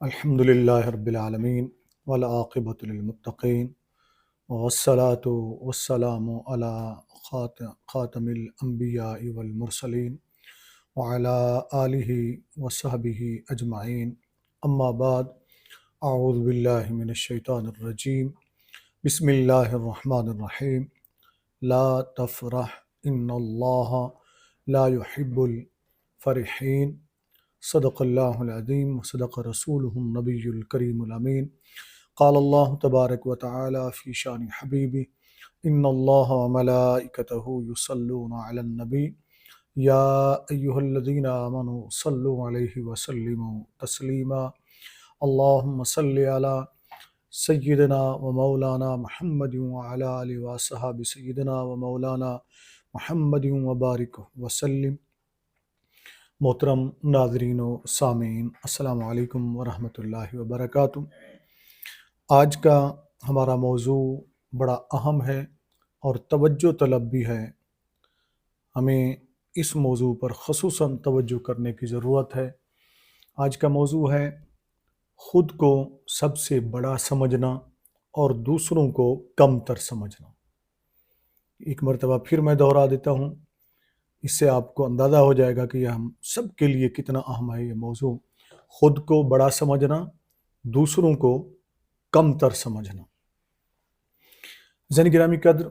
الحمد للہ رب العالمین والعاقبۃ للمتقین والصلاة والسلام علی خاتم الانبیاء والمرسلین وعلی آلہ وصحبہ اجمعین اما بعد اعوذ باللہ من الشیطان الرجیم بسم اللہ الرحمن الرحیم لا تفرح ان اللہ لا يحب الفرحین صدق اللہ العظیم وصدق رسولہ النبی الکریم الامین قال اللہ تبارک وتعالی فی شان حبیبی ان اللہ وملائکتہ یصلون علی النبی یا ایہا الذین آمنوا صلوا علیہ وسلموا تسلیما اللہم صل علی سیدنا و مولانا محمد وعلی آلہ وصحبہ سیدنا و مولانا محمد وبارک وسلم۔ محترم ناظرین و سامعین، السلام علیکم ورحمۃ اللہ وبرکاتہ۔ آج کا ہمارا موضوع بڑا اہم ہے اور توجہ طلب بھی ہے۔ ہمیں اس موضوع پر خصوصاً توجہ کرنے کی ضرورت ہے۔ آج کا موضوع ہے خود کو سب سے بڑا سمجھنا اور دوسروں کو کم تر سمجھنا۔ ایک مرتبہ پھر میں دہرا دیتا ہوں، اس سے آپ کو اندازہ ہو جائے گا کہ یہ ہم سب کے لیے کتنا اہم ہے یہ موضوع۔ خود کو بڑا سمجھنا، دوسروں کو کم تر سمجھنا۔ زن گرامی قدر،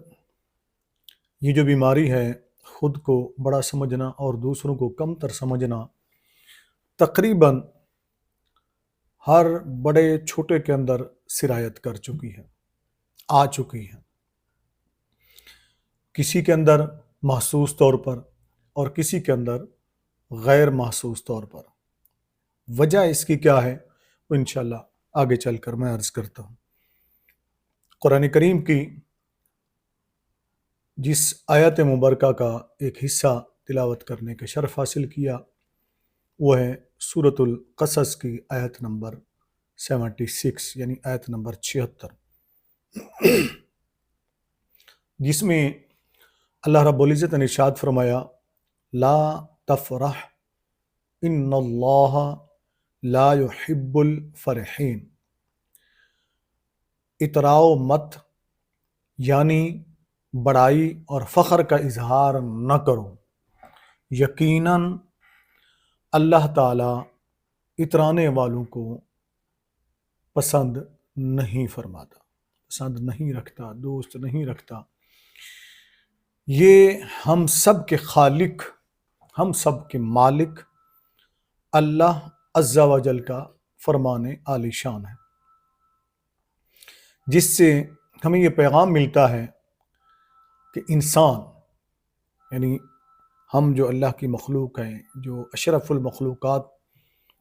یہ جو بیماری ہے خود کو بڑا سمجھنا اور دوسروں کو کم تر سمجھنا، تقریباً ہر بڑے چھوٹے کے اندر سرایت کر چکی ہے، آ چکی ہے۔ کسی کے اندر محسوس طور پر اور کسی کے اندر غیر محسوس طور پر۔ وجہ اس کی کیا ہے وہ انشاءاللہ آگے چل کر میں عرض کرتا ہوں۔ قرآن کریم کی جس آیت مبارکہ کا ایک حصہ تلاوت کرنے کا شرف حاصل کیا وہ ہے سورۃ القصص کی آیت نمبر 76، یعنی آیت نمبر 76، جس میں اللہ رب العزت نے ارشاد فرمایا لا تفرح ان اللہ لا يحب الفرحین۔ اتراؤ مت، یعنی بڑائی اور فخر کا اظہار نہ کرو۔ یقیناً اللہ تعالیٰ اترانے والوں کو پسند نہیں فرماتا، پسند نہیں رکھتا، دوست نہیں رکھتا۔ یہ ہم سب کے خالق، ہم سب کے مالک اللہ عز و جل کا فرمان عالی شان ہے، جس سے ہمیں یہ پیغام ملتا ہے کہ انسان، یعنی ہم جو اللہ کی مخلوق ہیں، جو اشرف المخلوقات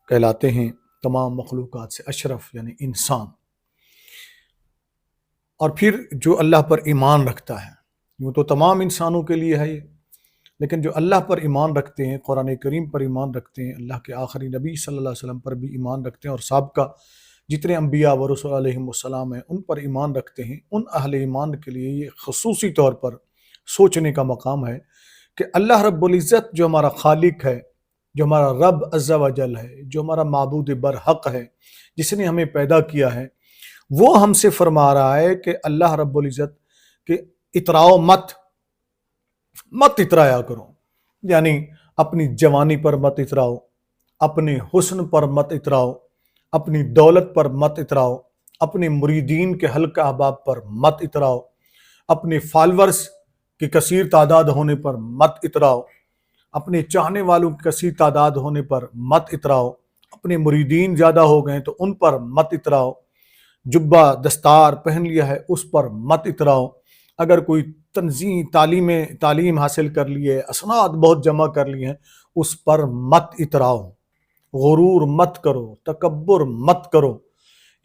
کہلاتے ہیں، تمام مخلوقات سے اشرف یعنی انسان، اور پھر جو اللہ پر ایمان رکھتا ہے، یوں تو تمام انسانوں کے لیے ہے یہ، لیکن جو اللہ پر ایمان رکھتے ہیں، قرآن کریم پر ایمان رکھتے ہیں، اللہ کے آخری نبی صلی اللہ علیہ وسلم پر بھی ایمان رکھتے ہیں، اور سابقہ جتنے انبیاء و رسول علیہ السلام ہیں ان پر ایمان رکھتے ہیں، ان اہل ایمان کے لیے یہ خصوصی طور پر سوچنے کا مقام ہے کہ اللہ رب العزت جو ہمارا خالق ہے، جو ہمارا رب عز و جل ہے، جو ہمارا معبود برحق ہے، جس نے ہمیں پیدا کیا ہے، وہ ہم سے فرما رہا ہے کہ اللہ رب العزت کہ اتراؤ مت اترایا کرو، یعنی اپنی جوانی پر مت اتراؤ، اپنے حسن پر مت اتراؤ، اپنی دولت پر مت اتراؤ، اپنے مریدین کے حلقہ احباب پر مت اتراؤ، اپنے فالورز کی کثیر تعداد ہونے پر مت اتراؤ، اپنے چاہنے والوں کی کثیر تعداد ہونے پر مت اتراؤ، اپنے مریدین زیادہ ہو گئے تو ان پر مت اتراؤ، جبہ دستار پہن لیا ہے اس پر مت اتراؤ، اگر کوئی تعلیم حاصل کر لیے، اسناد بہت جمع کر لیے ہیں، اس پر مت اتراؤ، غرور مت کرو، تکبر مت کرو۔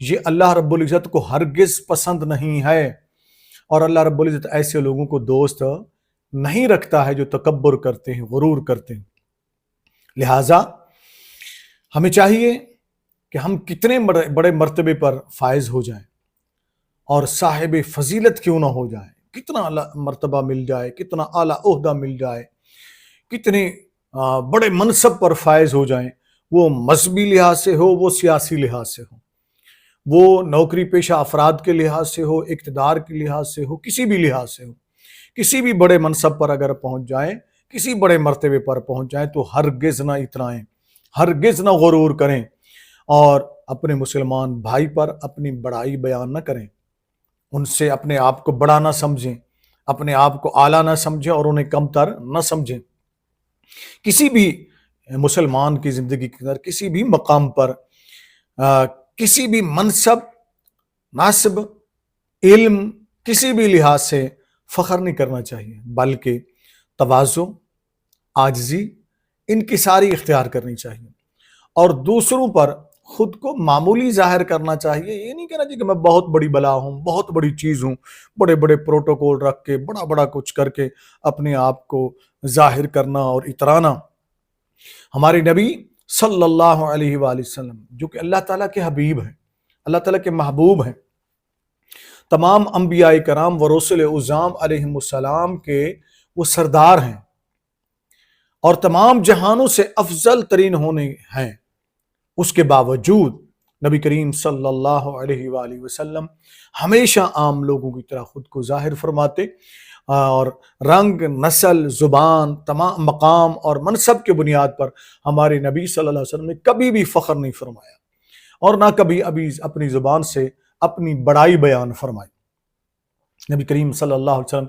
یہ اللہ رب العزت کو ہرگز پسند نہیں ہے، اور اللہ رب العزت ایسے لوگوں کو دوست نہیں رکھتا ہے جو تکبر کرتے ہیں، غرور کرتے ہیں۔ لہٰذا ہمیں چاہیے کہ ہم کتنے بڑے مرتبے پر فائز ہو جائیں اور صاحب فضیلت کیوں نہ ہو جائیں، کتنا اعلیٰ مرتبہ مل جائے، کتنا اعلیٰ عہدہ مل جائے، کتنے بڑے منصب پر فائز ہو جائیں، وہ مذہبی لحاظ سے ہو، وہ سیاسی لحاظ سے ہو، وہ نوکری پیشہ افراد کے لحاظ سے ہو، اقتدار کے لحاظ سے ہو، کسی بھی لحاظ سے ہو، کسی بھی بڑے منصب پر اگر پہنچ جائیں، کسی بڑے مرتبے پر پہنچ جائیں تو ہرگز نہ اترائیں، ہرگز نہ غرور کریں اور اپنے مسلمان بھائی پر اپنی بڑائی بیان نہ کریں، ان سے اپنے آپ کو بڑا نہ سمجھیں، اپنے آپ کو اعلیٰ نہ سمجھیں اور انہیں کم تر نہ سمجھیں۔ کسی بھی مسلمان کی زندگی کے اندر کسی بھی مقام پر کسی بھی منصب، ناسب، علم، کسی بھی لحاظ سے فخر نہیں کرنا چاہیے، بلکہ تواضع، عاجزی، انکساری اختیار کرنی چاہیے اور دوسروں پر خود کو معمولی ظاہر کرنا چاہیے۔ یہ نہیں کہنا چاہیے کہ میں بہت بڑی بلا ہوں، بہت بڑی چیز ہوں، بڑے بڑے پروٹوکول رکھ کے بڑا بڑا کچھ کر کے اپنے آپ کو ظاہر کرنا اور اترانا۔ ہمارے نبی صلی اللہ علیہ وآلہ وسلم جو کہ اللہ تعالیٰ کے حبیب ہیں، اللہ تعالیٰ کے محبوب ہیں، تمام انبیاء کرام و رسل عظام علیہم السلام کے وہ سردار ہیں اور تمام جہانوں سے افضل ترین ہونے ہیں، اس کے باوجود نبی کریم صلی اللہ علیہ وآلہ وسلم ہمیشہ عام لوگوں کی طرح خود کو ظاہر فرماتے اور رنگ، نسل، زبان، تمام مقام اور منصب کے بنیاد پر ہمارے نبی صلی اللہ علیہ وسلم نے کبھی بھی فخر نہیں فرمایا اور نہ کبھی اپنی زبان سے اپنی بڑائی بیان فرمائی۔ نبی کریم صلی اللہ علیہ وسلم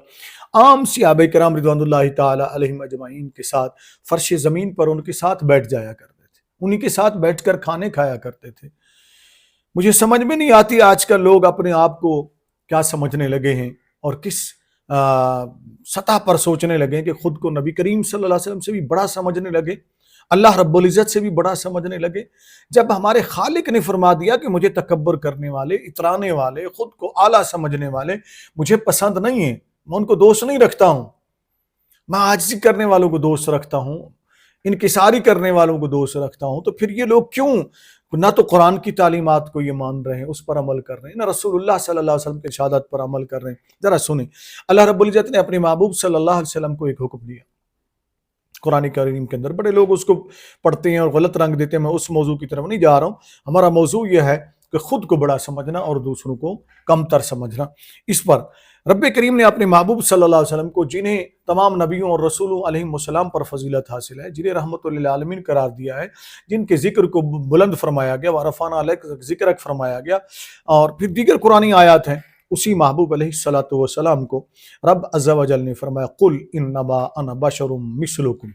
عام صحابہ کرام رضوان اللہ تعالی علیہم اجمعین کے ساتھ فرش زمین پر ان کے ساتھ بیٹھ جایا کرتے تھے، انہی کے ساتھ بیٹھ کر کھانے کھایا کرتے تھے۔ مجھے سمجھ میں نہیں آتی آج کل لوگ اپنے آپ کو کیا سمجھنے لگے ہیں اور کس سطح پر سوچنے لگے کہ خود کو نبی کریم صلی اللہ علیہ وسلم سے بھی بڑا سمجھنے لگے، اللہ رب العزت سے بھی بڑا سمجھنے لگے، جب ہمارے خالق نے فرما دیا کہ مجھے تکبر کرنے والے، اترانے والے، خود کو اعلیٰ سمجھنے والے مجھے پسند نہیں ہیں، میں ان کو دوست نہیں رکھتا ہوں، میں عاجزی کرنے والوں کو دوست رکھتا ہوں، انکساری کرنے والوں کو دوست رکھتا ہوں، تو پھر یہ لوگ کیوں نہ تو قرآن کی تعلیمات کو یہ مان رہے ہیں، اس پر عمل کر رہے ہیں، نہ رسول اللہ صلی اللہ علیہ وسلم کے ارشادات پر عمل کر رہے ہیں۔ ذرا سنیں، اللہ رب العزت نے اپنے محبوب صلی اللہ علیہ وسلم کو ایک حکم دیا قرآن کریم کے اندر، بڑے لوگ اس کو پڑھتے ہیں اور غلط رنگ دیتے ہیں، میں اس موضوع کی طرف نہیں جا رہا ہوں، ہمارا موضوع یہ ہے کہ خود کو بڑا سمجھنا اور دوسروں کو کم تر سمجھنا۔ اس پر رب کریم نے اپنے محبوب صلی اللہ علیہ وسلم کو، جنہیں تمام نبیوں اور رسولوں علیہم السلام پر فضیلت حاصل ہے، جنہیں رحمت للعالمین قرار دیا ہے، جن کے ذکر کو بلند فرمایا گیا، وَرَفَعْنَا عَلَيْكَ ذِكْرَكَ فرمایا گیا، اور پھر دیگر قرآنی آیات ہیں، اسی محبوب علیہ الصلوۃ والسلام کو رب عز و جل نے فرمایا قُلْ إِنَّمَا أَنَا بَشَرٌ مِثْلُكُمْ۔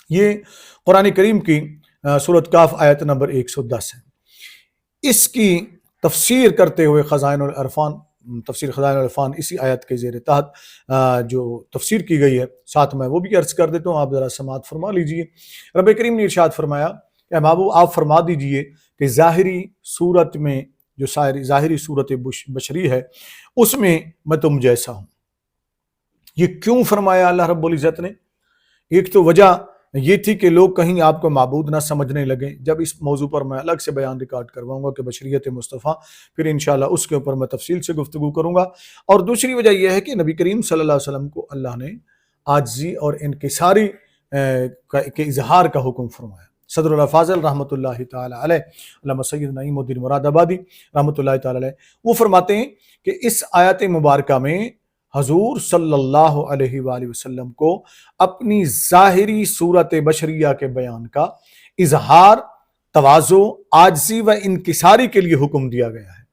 یہ قرآن کریم کی سورۃ کاف آیت نمبر 110 ہے۔ اس کی تفسیر کرتے ہوئے خزائن العرفان، تفسیر خزائن العرفان اسی آیت کے زیر تحت جو تفسیر کی گئی ہے، ساتھ میں وہ بھی عرض کر دیتا ہوں، آپ ذرا سماعت فرما لیجئے۔ رب کریم نے ارشاد فرمایا کہ محبوب آپ فرما دیجئے کہ ظاہری صورت میں، جو ظاہری صورت بشری ہے، اس میں تم جیسا ہوں۔ یہ کیوں فرمایا اللہ رب العزت نے؟ ایک تو وجہ یہ تھی کہ لوگ کہیں آپ کو معبود نہ سمجھنے لگیں، جب اس موضوع پر میں الگ سے بیان ریکارڈ کرواؤں گا کہ بشریت مصطفیٰ، پھر انشاءاللہ اس کے اوپر میں تفصیل سے گفتگو کروں گا۔ اور دوسری وجہ یہ ہے کہ نبی کریم صلی اللہ علیہ وسلم کو اللہ نے عاجزی اور انکساری کے اظہار کا حکم فرمایا۔ صدر الفاضل رحمۃ اللہ تعالی علیہ، علامہ سید نعیم الدین مراد آبادی رحمۃ اللہ تعالی علیہ، وہ فرماتے ہیں کہ اس آیت مبارکہ میں حضور صلی اللہ علیہ وآلہ وسلم کو اپنی ظاہری صورت بشریہ کے بیان کا اظہار، تواضع، عاجزی و انکساری کے لیے حکم دیا گیا ہے،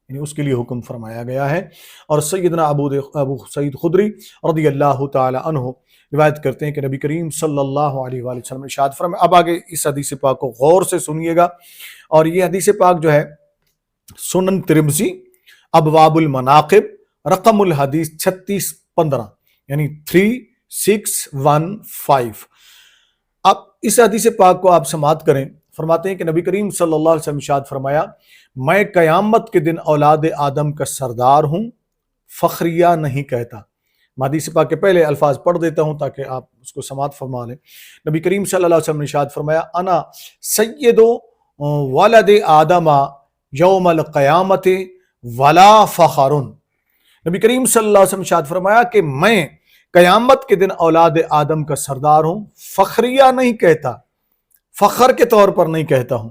یعنی اس کے لیے حکم فرمایا گیا ہے۔ اور سیدنا ابو سعید خدری رضی اللہ تعالی عنہ روایت کرتے ہیں کہ نبی کریم صلی اللہ علیہ وآلہ وسلم نے ارشاد فرمایا، اب آگے اس حدیث پاک کو غور سے سنیے گا، اور یہ حدیث پاک جو ہے سنن ترمذی ابواب المناقب رقم الحدیث 3615، یعنی 3615۔ اب اس حدیث پاک کو آپ سماعت کریں۔ فرماتے ہیں کہ نبی کریم صلی اللہ علیہ وسلم ارشاد فرمایا، میں قیامت کے دن اولاد آدم کا سردار ہوں، فخریہ نہیں کہتا۔ میں حدیث پاک کے پہلے الفاظ پڑھ دیتا ہوں تاکہ آپ اس کو سماعت فرما لیں۔ نبی کریم صلی اللہ علیہ وسلم نے ارشاد فرمایا، انا سید ولد آدم یوم القیامت ولا فخرن۔ نبی کریم صلی اللہ علیہ وسلم ارشاد فرمایا کہ میں قیامت کے دن اولاد آدم کا سردار ہوں، فخریہ نہیں کہتا۔ فخر کے طور پر نہیں کہتا ہوں۔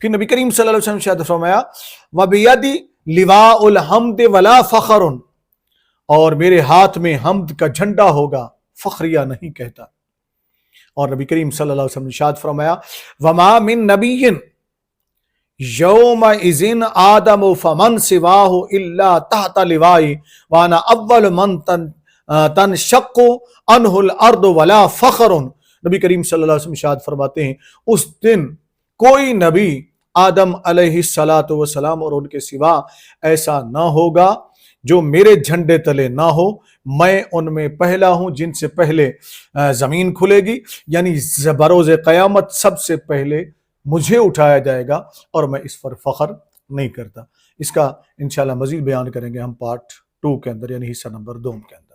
پھر نبی کریم صلی اللہ علیہ وسلم نے ارشاد فرمایا وَبِيَدِ لِوَاءُ الْحَمْدِ وَلَا فَخْرٌ، اور میرے ہاتھ میں حمد کا جھنڈا ہوگا، فخریہ نہیں کہتا۔ اور نبی کریم صلی اللہ علیہ وسلم نے ارشاد فرمایا وَمَا مِن نَبِيٍّ يَوْمَئِذٍ آدَمُ فَمَنْ سِوَاهُ إِلَّا تَحْتَ لِوَائِهِ وَأَنَا أَوَّلُ مَنْ تَنشَقُّ عَنْهُ الْأَرْضُ وَلَا فَخْرٌ۔ نبی کریم صلی اللہ علیہ وسلم ارشاد فرماتے ہیں اس دن کوئی نبی آدم علیہ السلام اور ان کے سوا ایسا نہ ہوگا جو میرے جھنڈے تلے نہ ہو، میں ان میں پہلا ہوں جن سے پہلے زمین کھلے گی، یعنی بروز قیامت سب سے پہلے مجھے اٹھایا جائے گا، اور میں اس پر فخر نہیں کرتا۔ اس کا انشاءاللہ مزید بیان کریں گے ہم پارٹ 2 کے اندر، یعنی حصہ نمبر 2 کے اندر۔